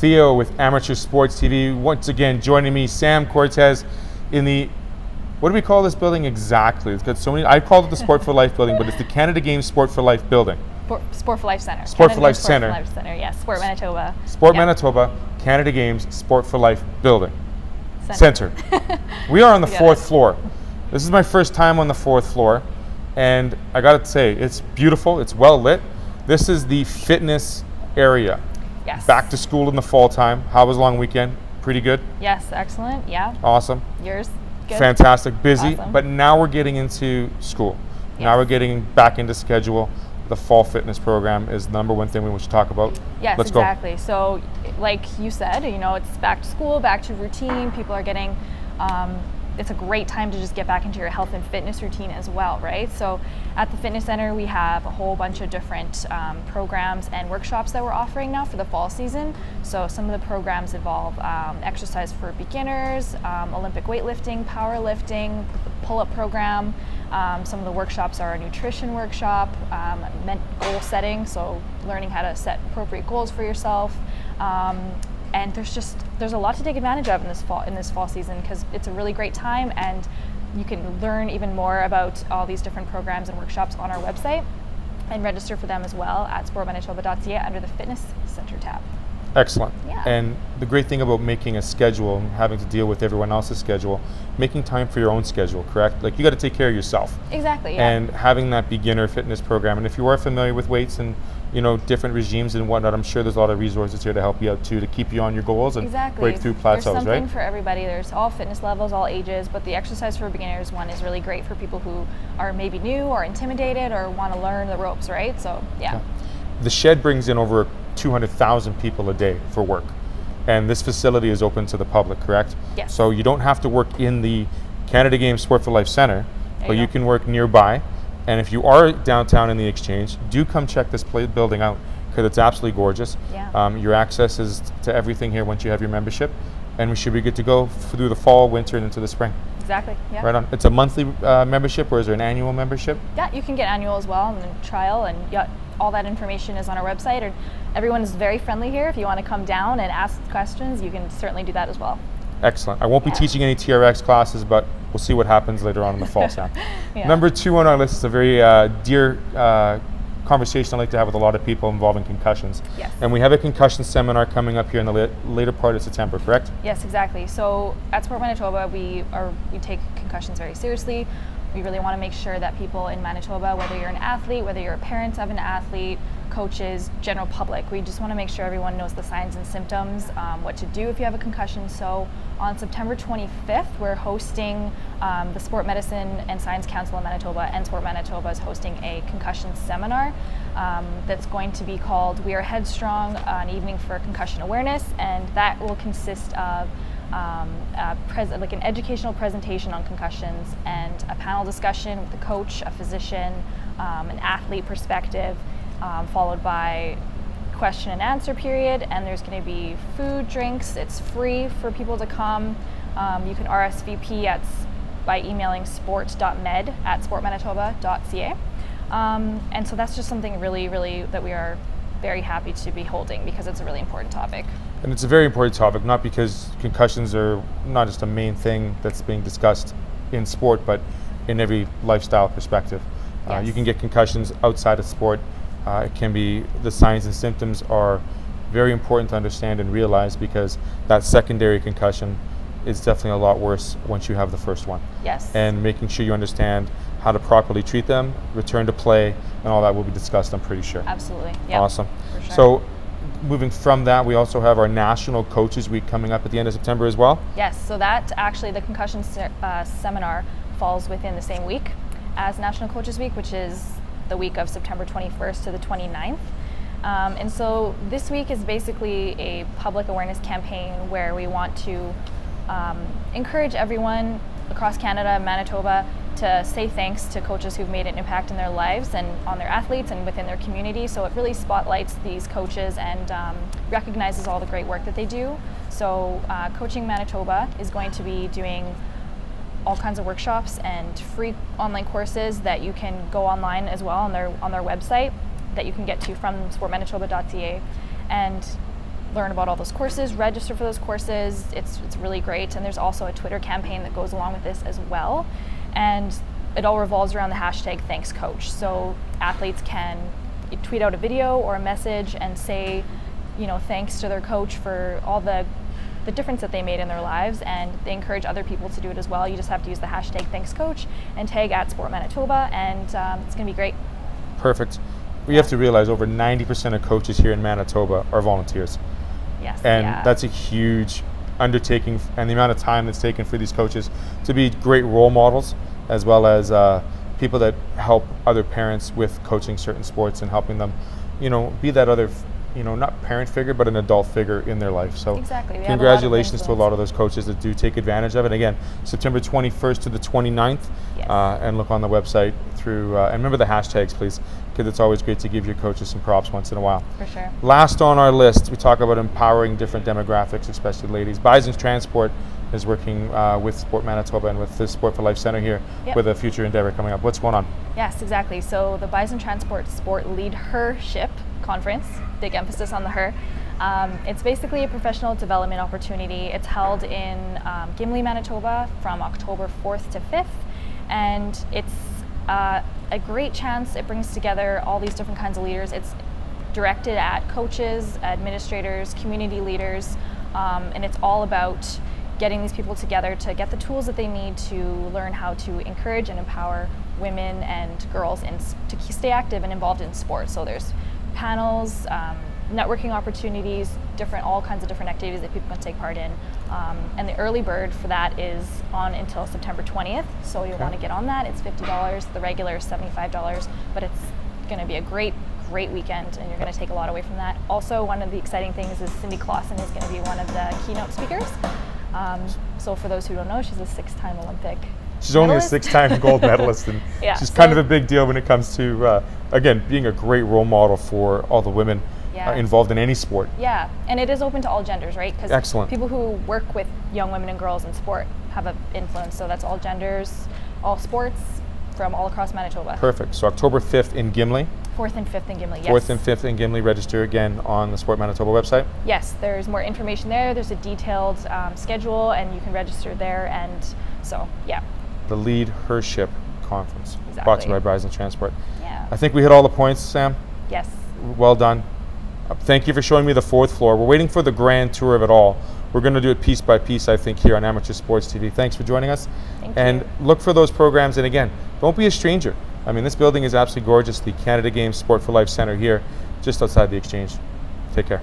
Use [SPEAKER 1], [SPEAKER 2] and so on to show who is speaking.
[SPEAKER 1] Theo with Amateur Sports TV. Once again, joining me, Sam Cortes in the, what do we call this building exactly? It's got so many, I called it the Sport for Life building, but it's the Canada Games Sport for Life building.
[SPEAKER 2] Sport for Life Center.
[SPEAKER 1] Sport for Life Center.
[SPEAKER 2] Sport for Life Center, yes. Sport Manitoba.
[SPEAKER 1] Sport Manitoba, Canada Games Sport for Life building. Center. We are on the fourth floor. This is my first time on the fourth floor, and I gotta say, it's beautiful, it's well lit. This is the fitness area.
[SPEAKER 2] Yes.
[SPEAKER 1] Back to school in the fall time. How was a long weekend? Pretty good?
[SPEAKER 2] Yes, excellent, yeah.
[SPEAKER 1] Awesome.
[SPEAKER 2] Yours? Good?
[SPEAKER 1] Fantastic, busy,
[SPEAKER 2] Awesome.
[SPEAKER 1] But now we're getting into school.
[SPEAKER 2] Yes.
[SPEAKER 1] Now we're getting back into schedule. The fall fitness program is the number one thing we want to talk about.
[SPEAKER 2] Yes,
[SPEAKER 1] Let's
[SPEAKER 2] exactly.
[SPEAKER 1] go.
[SPEAKER 2] So, like you said, it's back to school, back to routine. People are getting, it's a great time to just get back into your health and fitness routine as well, right? So at the fitness center, we have a whole bunch of different programs and workshops that we're offering now for the fall season. So some of the programs involve exercise for beginners, Olympic weightlifting, powerlifting, pull-up program. Some of the workshops are a nutrition workshop, goal setting, so learning how to set appropriate goals for yourself. And there's a lot to take advantage of in this fall season, because it's a really great time, and you can learn even more about all these different programs and workshops on our website and register for them as well at sportmanitoba.ca under the Fitness Center tab.
[SPEAKER 1] Excellent.
[SPEAKER 2] Yeah.
[SPEAKER 1] And the great thing about making a schedule and having to deal with everyone else's schedule, making time for your own schedule, correct? Like, you got to take care of yourself.
[SPEAKER 2] Exactly, yeah.
[SPEAKER 1] And having that beginner fitness program, and if you are familiar with weights and different regimes and whatnot, I'm sure there's a lot of resources here to help you out too, to keep you on your goals and break through plateaus,
[SPEAKER 2] There's something
[SPEAKER 1] right?
[SPEAKER 2] for everybody. There's all fitness levels, all ages, but the exercise for beginners one is really great for people who are maybe new or intimidated or want to learn the ropes, right? So, yeah.
[SPEAKER 1] The shed brings in over 200,000 people a day for work. And this facility is open to the public, correct?
[SPEAKER 2] Yes.
[SPEAKER 1] So you don't have to work in the Canada Games Sport for Life Center, but you can work nearby. And if you are downtown in the Exchange, do come check this building out, because it's absolutely gorgeous.
[SPEAKER 2] Yeah.
[SPEAKER 1] Your access is to everything here once you have your membership, and we should be good to go through the fall, winter, and into the spring.
[SPEAKER 2] Exactly, yeah.
[SPEAKER 1] Right on. It's a monthly membership, or is there an annual membership?
[SPEAKER 2] Yeah, you can get annual as well, and then trial, and all that information is on our website. And everyone is very friendly here. If you want to come down and ask questions, you can certainly do that as well.
[SPEAKER 1] Excellent. I won't be teaching any TRX classes, but we'll see what happens later on in the fall, Sam.
[SPEAKER 2] Yeah.
[SPEAKER 1] Number 2 on our list is a very dear conversation I like to have with a lot of people involving concussions.
[SPEAKER 2] Yes.
[SPEAKER 1] And we have a concussion seminar coming up here in the later part of September, correct?
[SPEAKER 2] Yes, exactly. So at Sport Manitoba, we take concussions very seriously. We really want to make sure that people in Manitoba, whether you're an athlete, whether you're a parent of an athlete, coaches, general public, we just want to make sure everyone knows the signs and symptoms, what to do if you have a concussion. So on September 25th, we're hosting the Sport Medicine and Science Council of Manitoba, and Sport Manitoba is hosting a concussion seminar that's going to be called We Are Headstrong, an evening for concussion awareness, and that will consist of like an educational presentation on concussions and a panel discussion with a coach, a physician, an athlete perspective, followed by question and answer period. And there's going to be food, drinks. It's free for people to come. You can RSVP by emailing sport.med@sportmanitoba.ca. And so that's just something really, really that we are very happy to be holding, because it's a really important topic.
[SPEAKER 1] And it's a very important topic, not because concussions are not just a main thing that's being discussed in sport, but in every lifestyle perspective.
[SPEAKER 2] Yes.
[SPEAKER 1] You can get concussions outside of sport. It can be, the signs and symptoms are very important to understand and realize, because that secondary concussion is definitely a lot worse once you have the first one.
[SPEAKER 2] Yes.
[SPEAKER 1] And making sure you understand how to properly treat them, return to play, and all that will be discussed, I'm pretty sure.
[SPEAKER 2] Absolutely. Yep.
[SPEAKER 1] Awesome.
[SPEAKER 2] For sure.
[SPEAKER 1] So moving from that, we also have our National Coaches Week coming up at the end of September as well.
[SPEAKER 2] Yes, so that actually, the concussion seminar falls within the same week as National Coaches Week, which is the week of September 21st to the 29th. And so this week is basically a public awareness campaign where we want to encourage everyone across Canada and Manitoba to say thanks to coaches who've made an impact in their lives and on their athletes and within their community. So it really spotlights these coaches and recognizes all the great work that they do. So Coaching Manitoba is going to be doing all kinds of workshops and free online courses that you can go online as well on their website that you can get to from sportmanitoba.ca. And learn about all those courses, register for those courses. It's really great. And there's also a Twitter campaign that goes along with this as well. And it all revolves around the hashtag Thanks Coach. So athletes can tweet out a video or a message and say, thanks to their coach for all the difference that they made in their lives, and they encourage other people to do it as well. You just have to use the hashtag Thanks Coach and tag at Sport Manitoba, and it's going to be great.
[SPEAKER 1] Perfect. We have to realize over 90% of coaches here in Manitoba are volunteers.
[SPEAKER 2] Yes.
[SPEAKER 1] And that's a huge undertaking, and the amount of time that's taken for these coaches to be great role models, as well as people that help other parents with coaching certain sports and helping them, be that other, not parent figure, but an adult figure in their life. So
[SPEAKER 2] exactly.
[SPEAKER 1] Congratulations to a lot of those coaches that do take advantage of it. Again, September 21st to the 29th, and look on the website through, and remember the hashtags, please, because it's always great to give your coaches some props once in a while.
[SPEAKER 2] For sure.
[SPEAKER 1] Last on our list, we talk about empowering different demographics, especially ladies. Bison Transport is working with Sport Manitoba and with the Sport for Life Center here with a future endeavor coming up. What's going on?
[SPEAKER 2] Yes, exactly. So the Bison Transport Sport Leadership Conference, big emphasis on the her. It's basically a professional development opportunity. It's held in Gimli, Manitoba from October 4th to 5th, and it's a great chance. It brings together all these different kinds of leaders. It's directed at coaches, administrators, community leaders, and it's all about getting these people together to get the tools that they need to learn how to encourage and empower women and girls to stay active and involved in sports. So there's panels, networking opportunities, all kinds of different activities that people can take part in. And the early bird for that is on until September 20th. So you'll want to get on that. It's $50. The regular is $75, but it's going to be a great weekend, and you're going to take a lot away from that. Also, one of the exciting things is Cindy Clausen is going to be one of the keynote speakers. So for those who don't know, she's a 6-time Olympic
[SPEAKER 1] She's only a 6-time gold medalist, and she's kind of a big deal when it comes to, again, being a great role model for all the women involved in any sport.
[SPEAKER 2] Yeah, and it is open to all genders, right? Because people who work with young women and girls in sport have an influence, so that's all genders, all sports from all across Manitoba.
[SPEAKER 1] Perfect. So October 5th in Gimli.
[SPEAKER 2] 4th and 5th in Gimli, yes.
[SPEAKER 1] 4th and 5th in Gimli. Register again on the Sport Manitoba website.
[SPEAKER 2] Yes, there's more information there. There's a detailed schedule, and you can register there, and so,
[SPEAKER 1] The Leadership Conference,
[SPEAKER 2] exactly.
[SPEAKER 1] brought to you by Bison Transport.
[SPEAKER 2] Yeah.
[SPEAKER 1] I think we hit all the points, Sam.
[SPEAKER 2] Yes.
[SPEAKER 1] Well done. Thank you for showing me the 4th floor. We're waiting for the grand tour of it all. We're going to do it piece by piece, I think, here on Amateur Sports TV. Thanks for joining us.
[SPEAKER 2] Thank
[SPEAKER 1] and
[SPEAKER 2] you.
[SPEAKER 1] Look for those programs. And again, don't be a stranger. I mean, this building is absolutely gorgeous. The Canada Games Sport for Life Center here, just outside the Exchange. Take care.